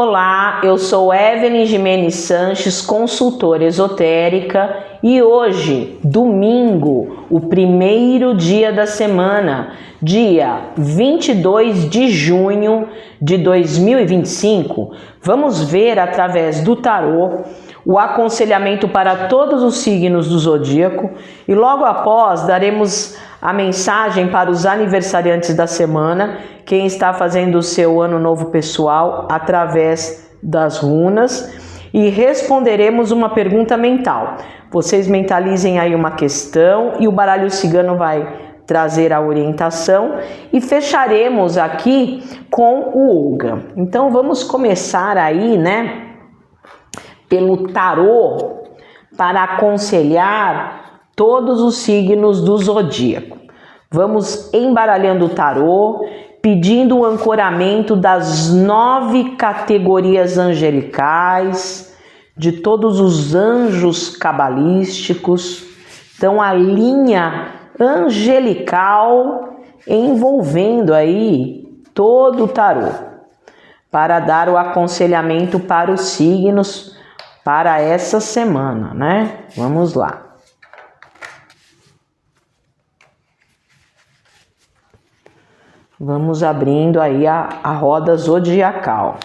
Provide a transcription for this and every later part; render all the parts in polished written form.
Olá, eu sou Evelyn Gimenez Sanches, consultora esotérica, e hoje, domingo, o primeiro dia da semana, dia 22 de junho de 2025, vamos ver através do tarô o aconselhamento para todos os signos do zodíaco e logo após daremos a mensagem para os aniversariantes da semana, quem está fazendo o seu ano novo pessoal através das runas, e responderemos uma pergunta mental. Vocês mentalizem aí uma questão e o baralho cigano vai trazer a orientação e fecharemos aqui com o Olga. Então vamos começar aí, né, pelo tarô para aconselhar todos os signos do zodíaco. Vamos embaralhando o tarô, pedindo o ancoramento das 9 categorias angelicais, de todos os anjos cabalísticos. Então a linha angelical envolvendo aí todo o tarô, para dar o aconselhamento para os signos para essa semana, né? Vamos lá. Vamos abrindo aí a roda zodiacal.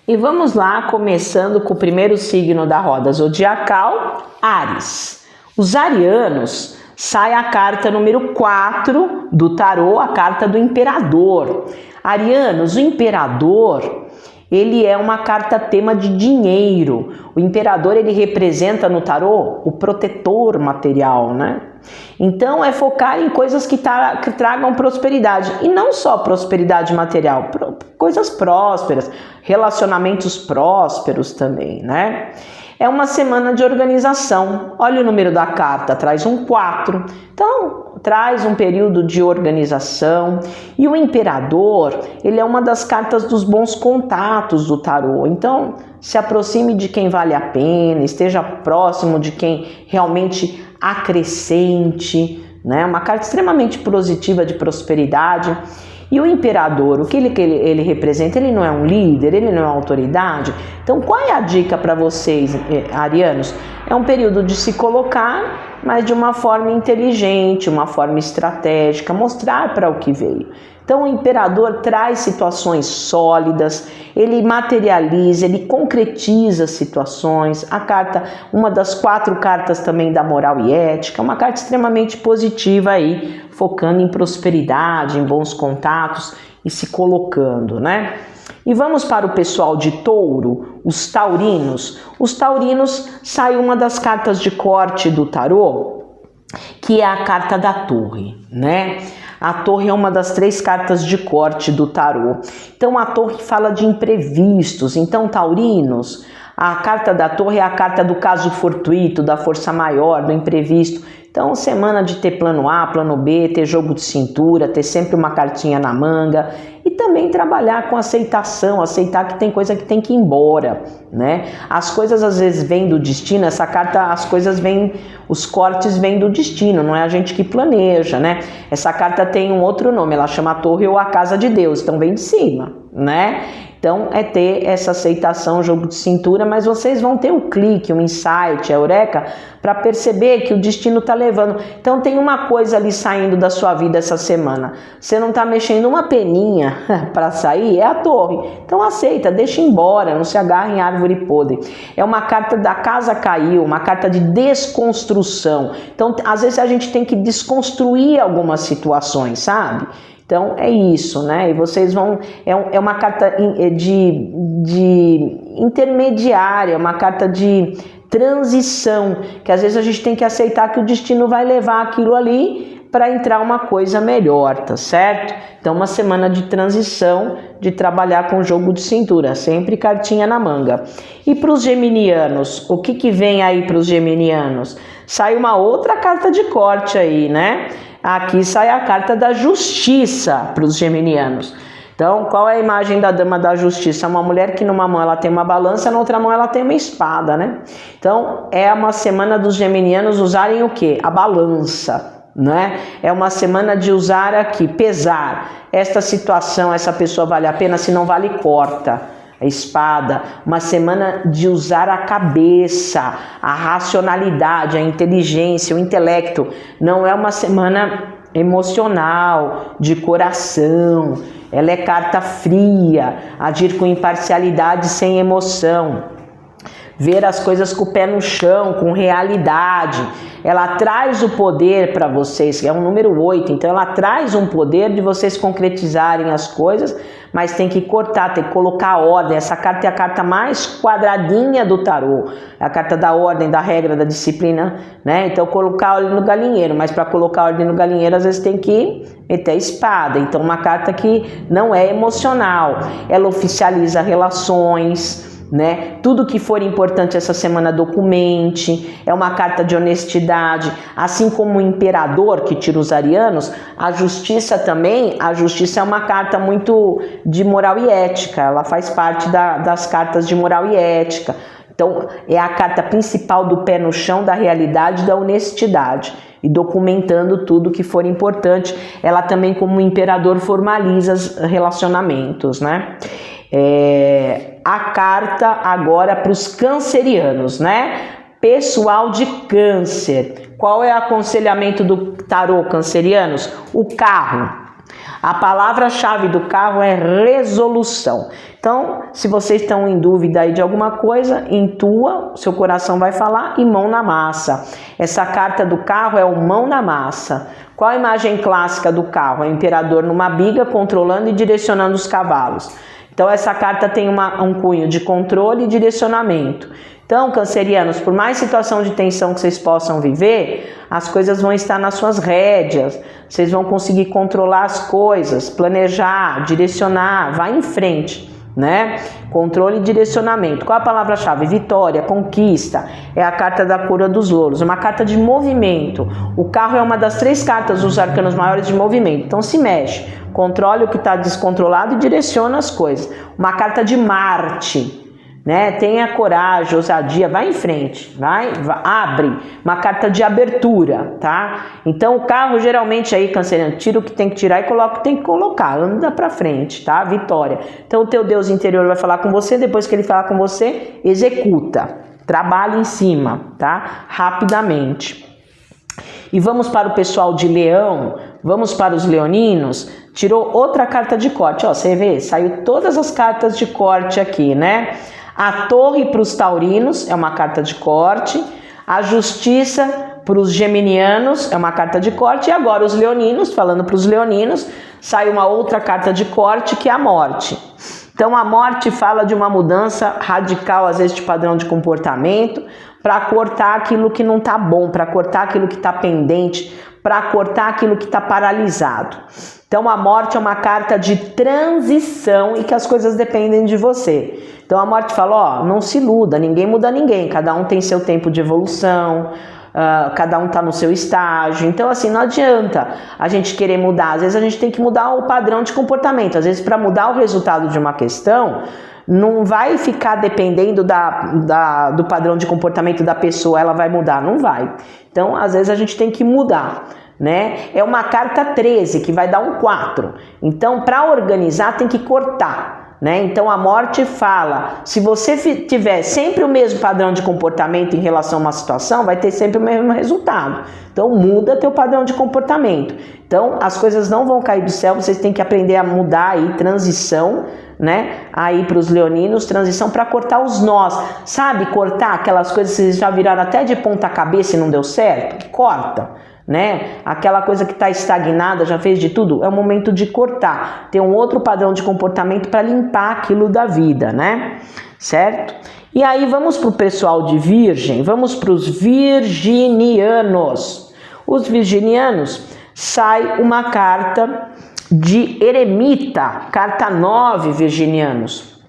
E vamos lá, começando com o primeiro signo da roda zodiacal, Áries. Os arianos, sai a carta número 4 do tarô, a carta do imperador. Arianos, o imperador, ele é uma carta tema de dinheiro. O imperador, ele representa no tarô o protetor material, né? Então é focar em coisas que tragam prosperidade, e não só prosperidade material, coisas prósperas, relacionamentos prósperos também, né? É uma semana de organização. Olha o número da carta, traz um 4. Então, traz um período de organização. E o imperador, ele é uma das cartas dos bons contatos do tarô. Então, se aproxime de quem vale a pena, esteja próximo de quem realmente acrescente, né? Uma carta extremamente positiva de prosperidade. E o imperador, o que ele representa? Ele não é um líder, ele não é uma autoridade. Então, qual é a dica para vocês, arianos? É um período de se colocar, mas de uma forma inteligente, uma forma estratégica, mostrar para o que veio. Então, o imperador traz situações sólidas, ele materializa, ele concretiza situações. A carta, uma das 4 cartas também da moral e ética, uma carta extremamente positiva aí, focando em prosperidade, em bons contatos e se colocando, né? E vamos para o pessoal de Touro, os taurinos. Os taurinos, sai uma das cartas de corte do tarô, que é a carta da torre, né? A torre é uma das 3 cartas de corte do tarô. Então a torre fala de imprevistos. Então, taurinos, a carta da torre é a carta do caso fortuito, da força maior, do imprevisto. Então, semana de ter plano A, plano B, ter jogo de cintura, ter sempre uma cartinha na manga e também trabalhar com aceitação, aceitar que tem coisa que tem que ir embora, né? As coisas às vezes vêm do destino, essa carta, as coisas vêm, os cortes vêm do destino, não é a gente que planeja, né? Essa carta tem um outro nome, ela chama a Torre ou a Casa de Deus, então vem de cima, né? Então é ter essa aceitação, jogo de cintura, mas vocês vão ter um clique, um insight, a eureka, para perceber que o destino está levando. Então tem uma coisa ali saindo da sua vida essa semana. Você não está mexendo uma peninha para sair, é a torre. Então aceita, deixa embora, não se agarra em árvore podre. É uma carta da casa caiu, uma carta de desconstrução. Então às vezes a gente tem que desconstruir algumas situações, sabe? Então é isso, né? E vocês vão... É uma carta de intermediária, uma carta de transição, que às vezes a gente tem que aceitar que o destino vai levar aquilo ali para entrar uma coisa melhor, tá certo? Então, uma semana de transição, de trabalhar com jogo de cintura, sempre cartinha na manga. E para os geminianos, o que vem aí para os geminianos? Sai uma outra carta de corte aí, né? Aqui sai a carta da justiça para os geminianos. Então, qual é a imagem da dama da justiça? Uma mulher que numa mão ela tem uma balança, na outra mão ela tem uma espada, né? Então, é uma semana dos geminianos usarem o quê? A balança, né? É uma semana de usar aqui, pesar. Esta situação, essa pessoa vale a pena? Se não vale, corta. A espada. Uma semana de usar a cabeça, a racionalidade, a inteligência, o intelecto. Não é uma semana emocional, de coração. Ela é carta fria, agir com imparcialidade sem emoção, ver as coisas com o pé no chão, com realidade. Ela traz o poder para vocês, é um número 8, então ela traz um poder de vocês concretizarem as coisas, mas tem que cortar, tem que colocar ordem. Essa carta é a carta mais quadradinha do tarô, é a carta da ordem, da regra, da disciplina, né? Então colocar ordem no galinheiro, mas para colocar ordem no galinheiro às vezes tem que meter a espada. Então uma carta que não é emocional, ela oficializa relações, né? Tudo que for importante essa semana documente, é uma carta de honestidade, assim como o imperador que tira os arianos, a justiça também, a justiça é uma carta muito de moral e ética, ela faz parte das cartas de moral e ética, então é a carta principal do pé no chão, da realidade, da honestidade, e documentando tudo que for importante. Ela também, como imperador, formaliza os relacionamentos, né? A carta agora para os cancerianos, né? Pessoal de câncer. Qual é o aconselhamento do tarô, cancerianos? O carro. A palavra-chave do carro é resolução. Então, se vocês estão em dúvida aí de alguma coisa, intua, seu coração vai falar, e mão na massa. Essa carta do carro é o mão na massa. Qual a imagem clássica do carro? É o imperador numa biga controlando e direcionando os cavalos. Então essa carta tem um cunho de controle e direcionamento. Então, cancerianos, por mais situação de tensão que vocês possam viver, as coisas vão estar nas suas rédeas, vocês vão conseguir controlar as coisas, planejar, direcionar, vai em frente, né? Controle e direcionamento. Qual a palavra-chave? Vitória, conquista, é a carta da coroa dos louros, é uma carta de movimento. O carro é uma das 3 cartas dos arcanos maiores de movimento, então se mexe, controle o que está descontrolado e direciona as coisas. Uma carta de Marte, né? Tenha coragem, ousadia, vai em frente, vai, abre, uma carta de abertura, tá? Então o carro geralmente aí, canceriano, tira o que tem que tirar e coloca o que tem que colocar, anda pra frente, tá? Vitória. Então o teu Deus interior vai falar com você, depois que ele falar com você, executa, trabalha em cima, tá? Rapidamente. E vamos para o pessoal de Leão, vamos para os leoninos, tirou outra carta de corte, ó, você vê, saiu todas as cartas de corte aqui, né? A torre para os taurinos é uma carta de corte, a justiça para os geminianos é uma carta de corte, e agora os leoninos, falando para os leoninos, sai uma outra carta de corte que é a morte. Então a morte fala de uma mudança radical, às vezes de padrão de comportamento, para cortar aquilo que não está bom, para cortar aquilo que está pendente, para cortar aquilo que está paralisado. Então a morte é uma carta de transição e que as coisas dependem de você. Então a morte fala, ó, não se iluda, ninguém muda ninguém, cada um tem seu tempo de evolução, cada um está no seu estágio. Então assim, não adianta a gente querer mudar, às vezes a gente tem que mudar o padrão de comportamento, às vezes para mudar o resultado de uma questão, não vai ficar dependendo do padrão de comportamento da pessoa, ela vai mudar, não vai. Então às vezes a gente tem que mudar, né? É uma carta 13 que vai dar um 4, então para organizar tem que cortar. Né? Então a morte fala, se você tiver sempre o mesmo padrão de comportamento em relação a uma situação, vai ter sempre o mesmo resultado. Então muda teu padrão de comportamento. Então as coisas não vão cair do céu, vocês têm que aprender a mudar aí, transição, né? Aí para os leoninos, transição para cortar os nós. Sabe cortar aquelas coisas que vocês já viraram até de ponta cabeça e não deu certo? Corta. Né? Aquela coisa que está estagnada, já fez de tudo, é o momento de cortar, ter um outro padrão de comportamento para limpar aquilo da vida, né? Certo? E aí vamos para o pessoal de Virgem, vamos para os virginianos. Os virginianos sai uma carta de eremita, carta 9, virginianos.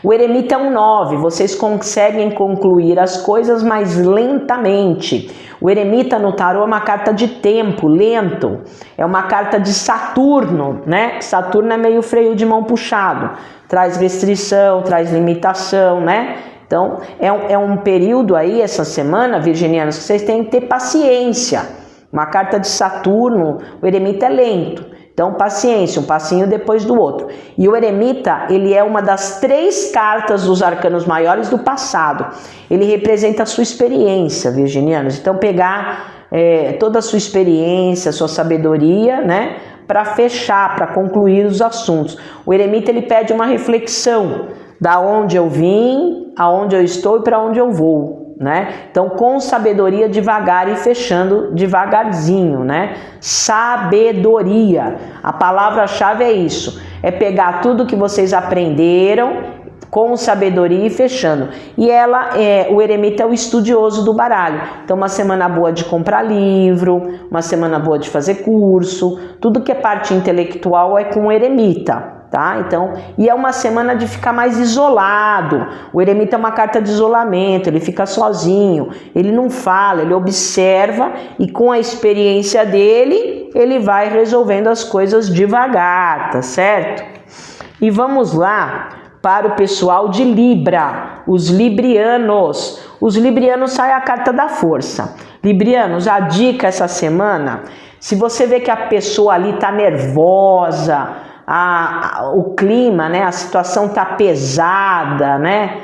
O eremita é um 9, vocês conseguem concluir as coisas mais lentamente. O eremita no tarô é uma carta de tempo, lento. É uma carta de Saturno, né? Saturno é meio freio de mão puxado. Traz restrição, traz limitação, né? Então, é um período aí, essa semana, virginianos, que vocês têm que ter paciência. Uma carta de Saturno, o eremita é lento. Então, paciência, um passinho depois do outro. E o eremita, ele é uma das 3 cartas dos arcanos maiores do passado. Ele representa a sua experiência, virginianos. Então, pegar toda a sua experiência, sua sabedoria, né? Para fechar, para concluir os assuntos. O eremita, ele pede uma reflexão. Da onde eu vim, aonde eu estou e para onde eu vou, né? Então, com sabedoria, devagar e fechando devagarzinho, né? Sabedoria. A palavra-chave é isso. É pegar tudo que vocês aprenderam com sabedoria e fechando. E o eremita é o estudioso do baralho. Então, uma semana boa de comprar livro, uma semana boa de fazer curso. Tudo que é parte intelectual é com o eremita. Tá? Então, e é uma semana de ficar mais isolado. O eremita é uma carta de isolamento, ele fica sozinho, ele não fala, ele observa e com a experiência dele, ele vai resolvendo as coisas devagar, tá certo? E vamos lá para o pessoal de Libra, os librianos. Os librianos sai a carta da força. Librianos, a dica essa semana, se você vê que a pessoa ali tá nervosa, o clima, né, a situação tá pesada, né,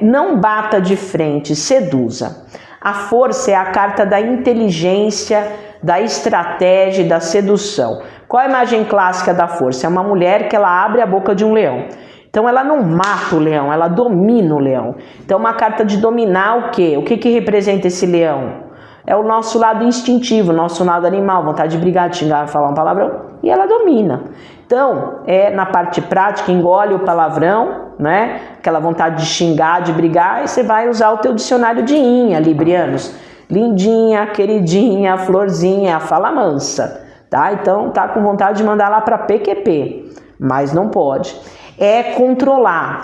não bata de frente, seduza. A força é a carta da inteligência, da estratégia e da sedução. Qual a imagem clássica da força? É uma mulher que ela abre a boca de um leão. Então ela não mata o leão, ela domina o leão. Então uma carta de dominar o quê? O que representa esse leão? É o nosso lado instintivo, nosso lado animal, vontade de brigar, de xingar, falar um palavrão, e ela domina. Então, na parte prática, engole o palavrão, né? Aquela vontade de xingar, de brigar, e você vai usar o teu dicionário de inha, librianos. Lindinha, queridinha, florzinha, fala mansa, tá? Então, tá com vontade de mandar lá para PQP, mas não pode. É controlar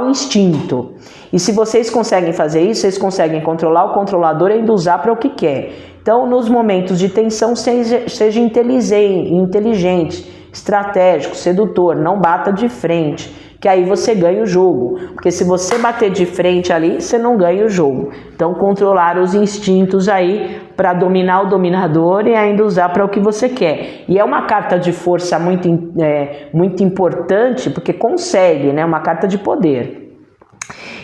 o instinto. E se vocês conseguem fazer isso, vocês conseguem controlar o controlador e ainda usar para o que quer. Então, nos momentos de tensão, seja inteligente, estratégico, sedutor, não bata de frente, que aí você ganha o jogo. Porque se você bater de frente ali, você não ganha o jogo. Então, controlar os instintos aí para dominar o dominador e ainda usar para o que você quer. E é uma carta de força muito importante, porque consegue, né? Uma carta de poder.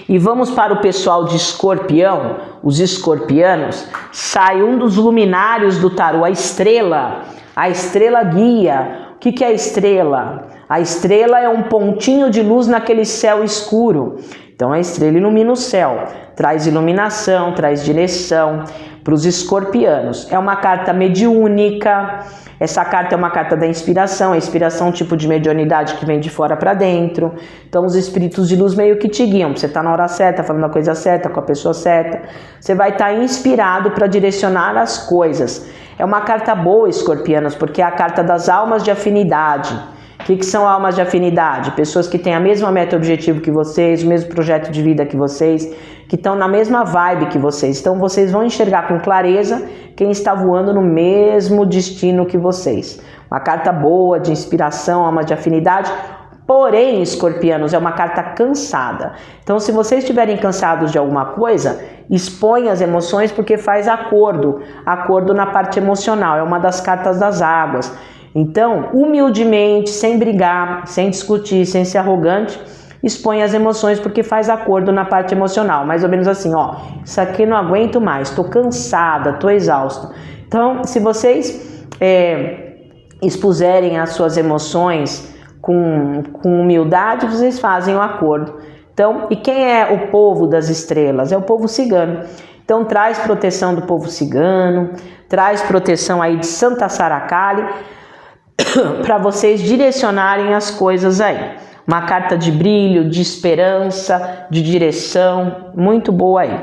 E vamos para o pessoal de Escorpião, os escorpianos. Sai um dos luminários do tarô, a estrela guia. O que é a estrela? A estrela é um pontinho de luz naquele céu escuro. Então a estrela ilumina o céu, traz iluminação, traz direção para os escorpianos. É uma carta mediúnica. Essa carta é uma carta da inspiração. A inspiração é um tipo de mediunidade que vem de fora para dentro. Então os espíritos de luz meio que te guiam. Você está na hora certa, falando a coisa certa, com a pessoa certa. Você vai estar inspirado para direcionar as coisas. É uma carta boa, escorpianos, porque é a carta das almas de afinidade. O que são almas de afinidade? Pessoas que têm a mesma meta e objetivo que vocês, o mesmo projeto de vida que vocês, que estão na mesma vibe que vocês. Então vocês vão enxergar com clareza quem está voando no mesmo destino que vocês. Uma carta boa, de inspiração, alma de afinidade. Porém, escorpianos, é uma carta cansada. Então, se vocês estiverem cansados de alguma coisa, expõe as emoções porque faz acordo na parte emocional. É uma das cartas das águas. Então, humildemente, sem brigar, sem discutir, sem ser arrogante, expõe as emoções porque faz acordo na parte emocional. Mais ou menos assim, ó, isso aqui não aguento mais, tô cansada, tô exausta. Então, se vocês expuserem as suas emoções com humildade, vocês fazem o acordo. Então, e quem é o povo das estrelas? É o povo cigano. Então, traz proteção do povo cigano, traz proteção aí de Santa Saracali, para vocês direcionarem as coisas aí. Uma carta de brilho, de esperança, de direção, muito boa aí.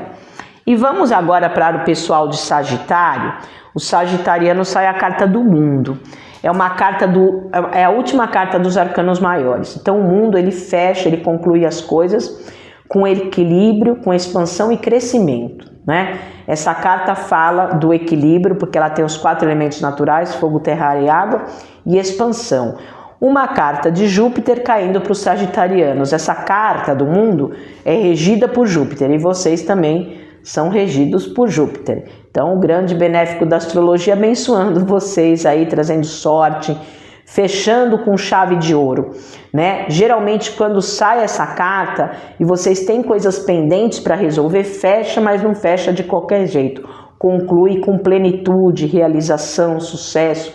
E vamos agora para o pessoal de Sagitário. O sagitariano sai a carta do mundo. É a última carta dos arcanos maiores. Então o mundo ele fecha, ele conclui as coisas com equilíbrio, com expansão e crescimento, né? Essa carta fala do equilíbrio, porque ela tem os 4 elementos naturais, fogo, terra, ar e água, e expansão. Uma carta de Júpiter caindo para os sagitarianos. Essa carta do mundo é regida por Júpiter e vocês também são regidos por Júpiter. Então, o grande benéfico da astrologia abençoando vocês aí, trazendo sorte, fechando com chave de ouro, né? Geralmente, quando sai essa carta e vocês têm coisas pendentes para resolver, fecha, mas não fecha de qualquer jeito. Conclui com plenitude, realização, sucesso.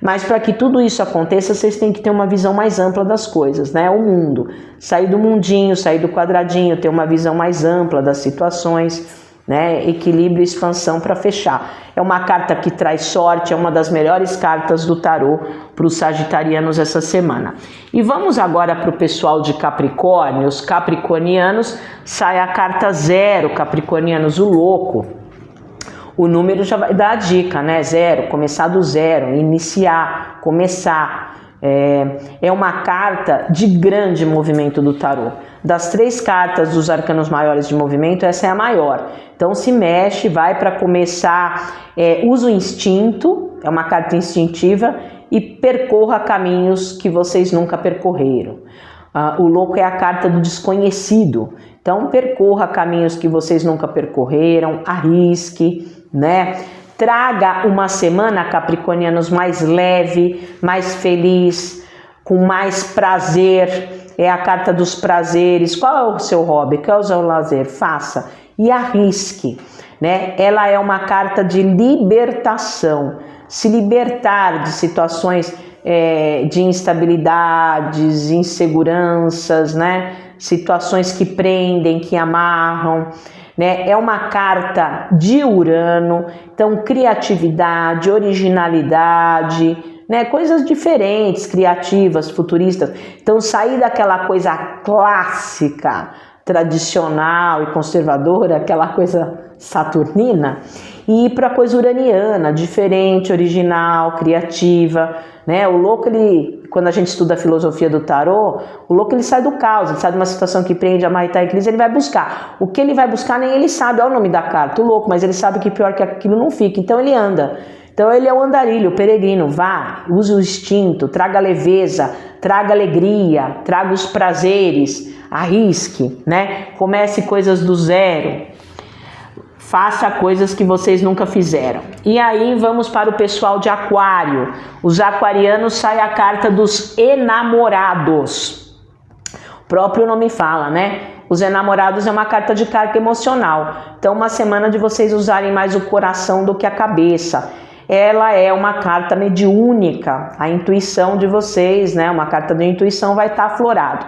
Mas para que tudo isso aconteça, vocês têm que ter uma visão mais ampla das coisas, né? O mundo, sair do mundinho, sair do quadradinho, ter uma visão mais ampla das situações, né? Equilíbrio e expansão para fechar. É uma carta que traz sorte, é uma das melhores cartas do tarô para os sagitarianos essa semana. E vamos agora para o pessoal de Capricórnio. Os capricornianos, sai a carta 0, capricornianos, o louco. O número já vai dar a dica, né? 0, começar do zero, iniciar, começar. É uma carta de grande movimento do tarô. Das 3 cartas dos arcanos maiores de movimento, essa é a maior. Então se mexe, vai para começar, usa o instinto, é uma carta instintiva, e percorra caminhos que vocês nunca percorreram. O louco é a carta do desconhecido. Então percorra caminhos que vocês nunca percorreram, arrisque, né? Traga uma semana, capricornianos, mais leve, mais feliz, com mais prazer. É a carta dos prazeres. Qual é o seu hobby? Qual é o seu lazer? Faça e arrisque, né? Ela é uma carta de libertação. Se libertar de situações de instabilidades, inseguranças, né? Situações que prendem, que amarram. Né? É uma carta de Urano, então criatividade, originalidade, né? Coisas diferentes, criativas, futuristas. Então sair daquela coisa clássica, tradicional e conservadora, aquela coisa saturnina, e ir para a coisa uraniana, diferente, original, criativa, né? O louco, quando a gente estuda a filosofia do tarô, o louco ele sai do caos, ele sai de uma situação que prende, amarra e tá em crise, ele vai buscar. O que ele vai buscar nem ele sabe, é o nome da carta, o louco, mas ele sabe que pior que aquilo não fica, então ele anda. Então ele é o andarilho, o peregrino, vá, use o instinto, traga leveza, traga alegria, traga os prazeres, arrisque, né? Comece coisas do zero. Faça coisas que vocês nunca fizeram. E aí vamos para o pessoal de Aquário. Os aquarianos, sai a carta dos enamorados. O próprio nome fala, né? Os enamorados é uma carta de carga emocional. Então uma semana de vocês usarem mais o coração do que a cabeça. Ela é uma carta mediúnica. A intuição de vocês, né? Uma carta de intuição vai estar aflorado.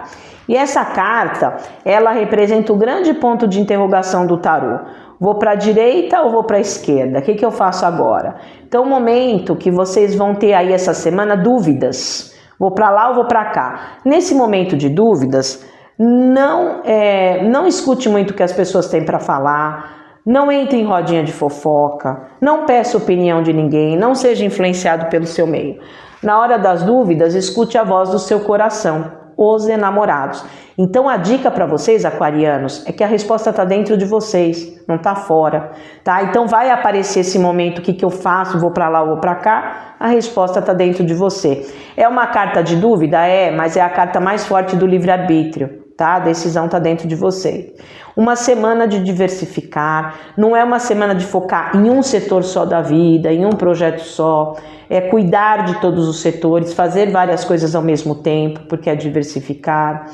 E essa carta, ela representa o grande ponto de interrogação do tarô. Vou para a direita ou vou para a esquerda? O que eu faço agora? Então, o momento que vocês vão ter aí essa semana, dúvidas. Vou para lá ou vou para cá? Nesse momento de dúvidas, não escute muito o que as pessoas têm para falar. Não entre em rodinha de fofoca. Não peça opinião de ninguém. Não seja influenciado pelo seu meio. Na hora das dúvidas, escute a voz do seu coração. Os enamorados. Então a dica para vocês, aquarianos, é que a resposta está dentro de vocês, não está fora, tá? Então vai aparecer esse momento, o que eu faço, vou para lá ou vou para cá, a resposta está dentro de você. É uma carta de dúvida? Mas é a carta mais forte do livre-arbítrio, tá? A decisão está dentro de você. Uma semana de diversificar, não é uma semana de focar em um setor só da vida, em um projeto só, é cuidar de todos os setores, fazer várias coisas ao mesmo tempo, porque é diversificar.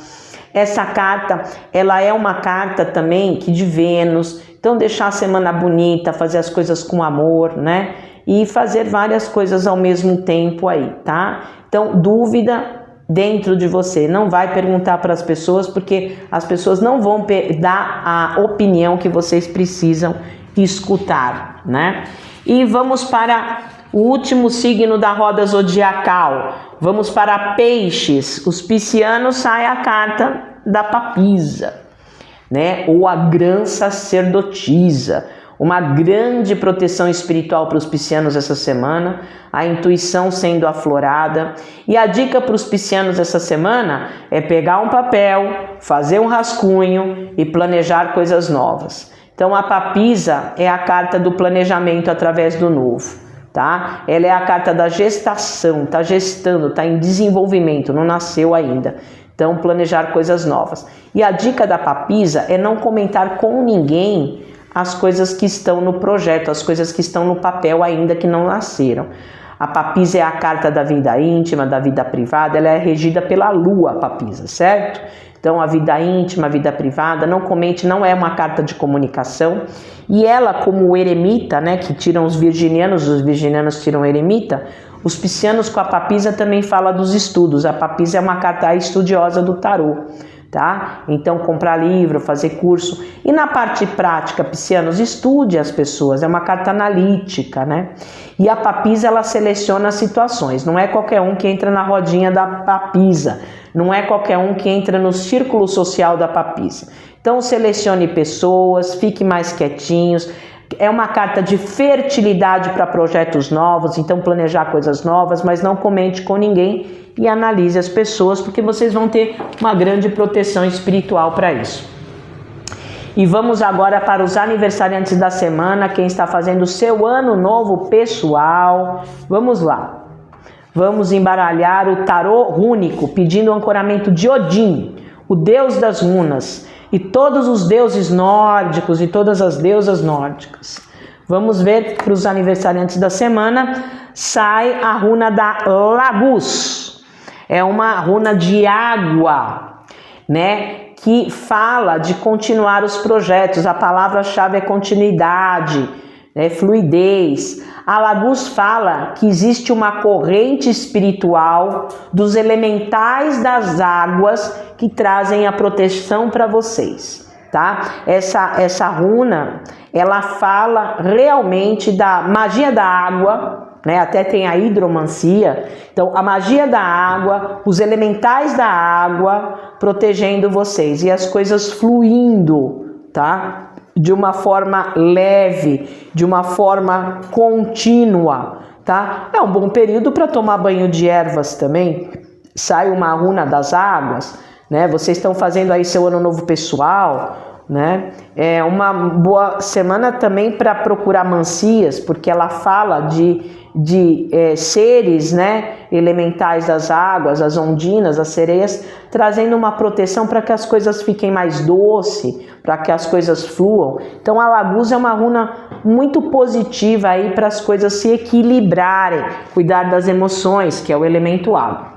Essa carta, ela é uma carta também que de Vênus, então deixar a semana bonita, fazer as coisas com amor, né? E fazer várias coisas ao mesmo tempo aí, tá? Então, dúvida dentro de você, não vai perguntar para as pessoas, porque as pessoas não vão dar a opinião que vocês precisam escutar, né? E vamos para o último signo da roda zodiacal. Vamos para Peixes. Os piscianos, sai a carta da papisa, né? Ou a grã sacerdotisa. Uma grande proteção espiritual para os piscianos essa semana, a intuição sendo aflorada. E a dica para os piscianos essa semana é pegar um papel, fazer um rascunho e planejar coisas novas. Então a papisa é a carta do planejamento através do novo, tá? Ela é a carta da gestação, tá gestando, tá em desenvolvimento, não nasceu ainda. Então planejar coisas novas. E a dica da papisa é não comentar com ninguém as coisas que estão no projeto, as coisas que estão no papel ainda que não nasceram. A papisa é a carta da vida íntima, da vida privada, ela é regida pela lua, a papisa, certo? Então a vida íntima, a vida privada, não comente, não é uma carta de comunicação. E ela, como o eremita, né, que tiram os virginianos tiram o eremita, os piscianos com a papisa também fala dos estudos. A papisa é uma carta estudiosa do tarô. Tá? Então comprar livro, fazer curso. E na parte prática, piscianos, estude as pessoas, é uma carta analítica, né? E a papisa, ela seleciona as situações, não é qualquer um que entra na rodinha da papisa, não é qualquer um que entra no círculo social da papisa. Então selecione pessoas, fique mais quietinhos. É uma carta de fertilidade para projetos novos, então planejar coisas novas, mas não comente com ninguém e analise as pessoas, porque vocês vão ter uma grande proteção espiritual para isso. E vamos agora para os aniversariantes da semana, quem está fazendo o seu ano novo pessoal. Vamos lá. Vamos embaralhar o tarô rúnico, pedindo o ancoramento de Odin, o deus das runas, e todos os deuses nórdicos e todas as deusas nórdicas. Vamos ver para os aniversariantes da semana. Sai a runa da Lagus. É uma runa de água, né? Que fala de continuar os projetos. A palavra-chave é continuidade, né? Fluidez. A Lagus fala que existe uma corrente espiritual dos elementais das águas que trazem a proteção para vocês, tá? Essa runa, ela fala realmente da magia da água, né? Até tem a hidromancia. Então, a magia da água, os elementais da água protegendo vocês e as coisas fluindo, tá? De uma forma leve, de uma forma contínua, tá? É um bom período para tomar banho de ervas também. Sai uma runa das águas, né? Vocês estão fazendo aí seu ano novo pessoal, né? É uma boa semana também para procurar mancias, porque ela fala de seres, né, elementais das águas, as ondinas, as sereias, trazendo uma proteção para que as coisas fiquem mais doces, para que as coisas fluam. Então a Lagus é uma runa muito positiva aí para as coisas se equilibrarem, cuidar das emoções, que é o elemento água.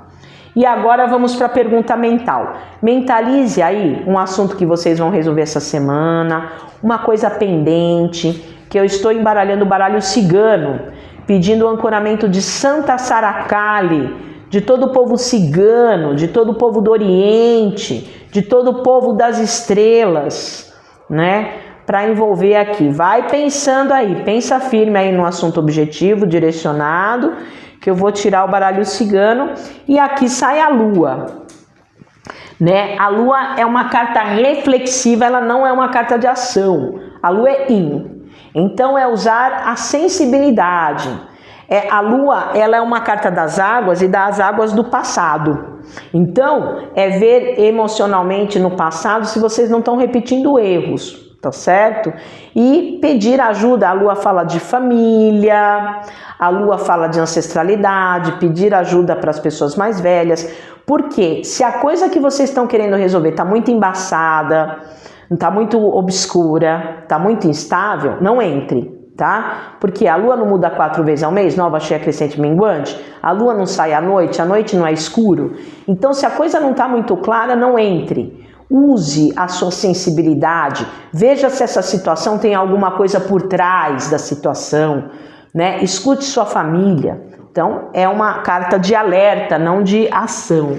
E agora vamos para a pergunta mental. Mentalize aí um assunto que vocês vão resolver essa semana, uma coisa pendente, que eu estou embaralhando o baralho cigano, pedindo o ancoramento de Santa Saracali, de todo o povo cigano, de todo o povo do Oriente, de todo o povo das estrelas, né? Para envolver aqui. Vai pensando aí, pensa firme aí no assunto objetivo, direcionado, que eu vou tirar o baralho cigano e aqui sai a lua, né? A lua é uma carta reflexiva, ela não é uma carta de ação. A lua é yin. Então é usar a sensibilidade. A lua, ela é uma carta das águas e das águas do passado. Então é ver emocionalmente no passado se vocês não estão repetindo erros, tá certo? E pedir ajuda. A lua fala de família, a lua fala de ancestralidade, pedir ajuda para as pessoas mais velhas. Porque se a coisa que vocês estão querendo resolver está muito embaçada, está muito obscura, está muito instável, não entre, tá? Porque a lua não muda 4 vezes ao mês, nova, cheia, crescente, minguante. A lua não sai à noite, a noite não é escuro. Então, se a coisa não está muito clara, não entre. Use a sua sensibilidade, veja se essa situação tem alguma coisa por trás da situação, né? Escute sua família. Então, é uma carta de alerta, não de ação.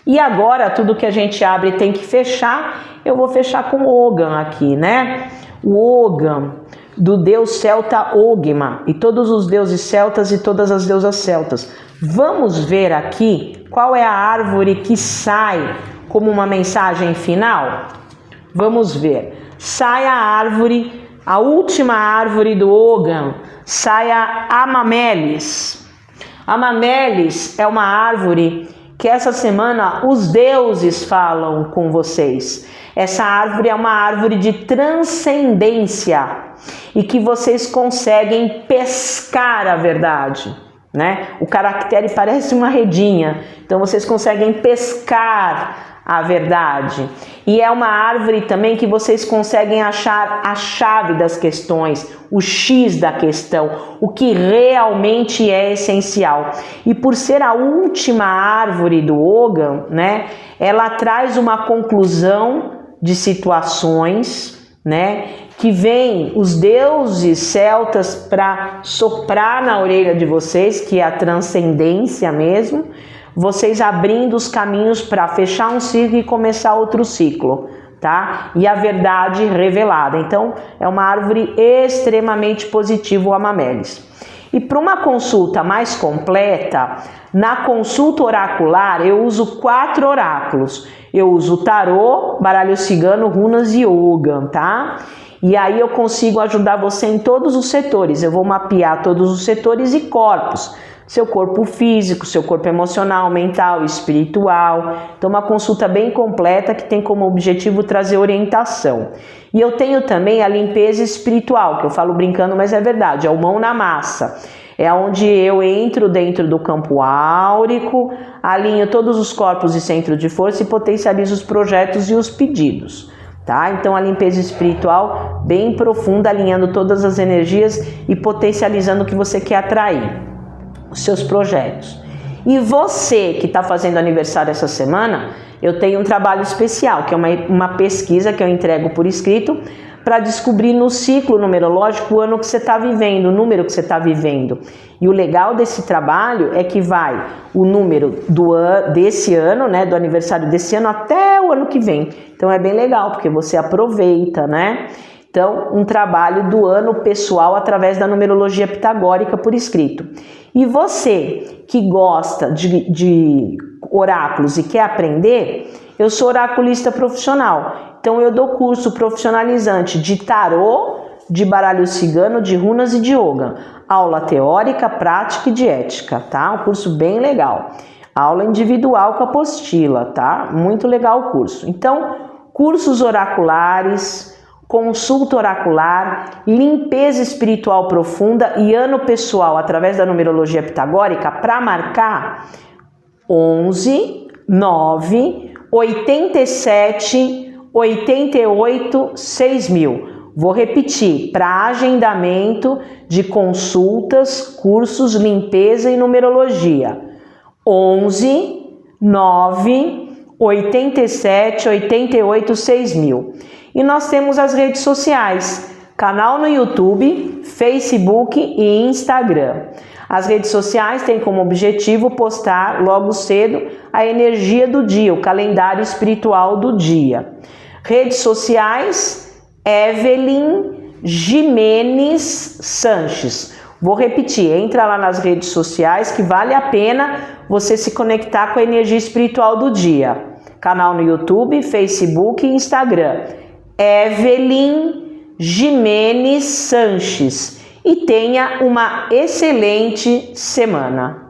E agora, tudo que a gente abre tem que fechar. Eu vou fechar com o Ogan aqui, né? O Ogan, do deus celta Ogma, e todos os deuses celtas e todas as deusas celtas. Vamos ver aqui qual é a árvore que sai como uma mensagem final? Vamos ver. Sai a árvore, a última árvore do Ogan, sai a Amamelis. Amamelis é uma árvore que essa semana os deuses falam com vocês. Essa árvore é uma árvore de transcendência e que vocês conseguem pescar a verdade, né? O caractere parece uma redinha, então vocês conseguem pescar a verdade. E é uma árvore também que vocês conseguem achar a chave das questões, o X da questão, o que realmente é essencial. E por ser a última árvore do Ogan, né, ela traz uma conclusão de situações, né, que vem os deuses celtas para soprar na orelha de vocês, que é a transcendência mesmo, vocês abrindo os caminhos para fechar um ciclo e começar outro ciclo, tá? E a verdade revelada. Então, é uma árvore extremamente positiva, o Amamelis. E para uma consulta mais completa, na consulta oracular, eu uso 4 oráculos. Eu uso tarô, baralho cigano, runas e Ogan, tá? E aí eu consigo ajudar você em todos os setores. Eu vou mapear todos os setores e corpos. Seu corpo físico, seu corpo emocional, mental, espiritual. Então, uma consulta bem completa que tem como objetivo trazer orientação. E eu tenho também a limpeza espiritual, que eu falo brincando, mas é verdade, é o mão na massa. É onde eu entro dentro do campo áurico, alinho todos os corpos e centros de força e potencializo os projetos e os pedidos. Tá? Então, a limpeza espiritual bem profunda, alinhando todas as energias e potencializando o que você quer atrair. Os seus projetos. E você que está fazendo aniversário essa semana, eu tenho um trabalho especial, que é uma pesquisa que eu entrego por escrito para descobrir no ciclo numerológico o ano que você está vivendo, o número que você está vivendo. E o legal desse trabalho é que vai o número desse ano, né, do aniversário desse ano até o ano que vem. Então é bem legal, porque você aproveita, né? Então, um trabalho do ano pessoal através da numerologia pitagórica por escrito. E você que gosta de oráculos e quer aprender, eu sou oraculista profissional. Então, eu dou curso profissionalizante de tarô, de baralho cigano, de runas e de Ogan. Aula teórica, prática e de ética, tá? Um curso bem legal. Aula individual com apostila, tá? Muito legal o curso. Então, cursos oraculares, consulta oracular, limpeza espiritual profunda e ano pessoal através da numerologia pitagórica para marcar 11 9 87 88 6000. Vou repetir, para agendamento de consultas, cursos, limpeza e numerologia. 11 9 87 88 6000. E nós temos as redes sociais, canal no YouTube, Facebook e Instagram. As redes sociais têm como objetivo postar logo cedo a energia do dia, o calendário espiritual do dia. Redes sociais, Evelyn Jimenez Sanches. Vou repetir, entra lá nas redes sociais que vale a pena você se conectar com a energia espiritual do dia. Canal no YouTube, Facebook e Instagram. Evelyn Jimenez Sanches. E tenha uma excelente semana.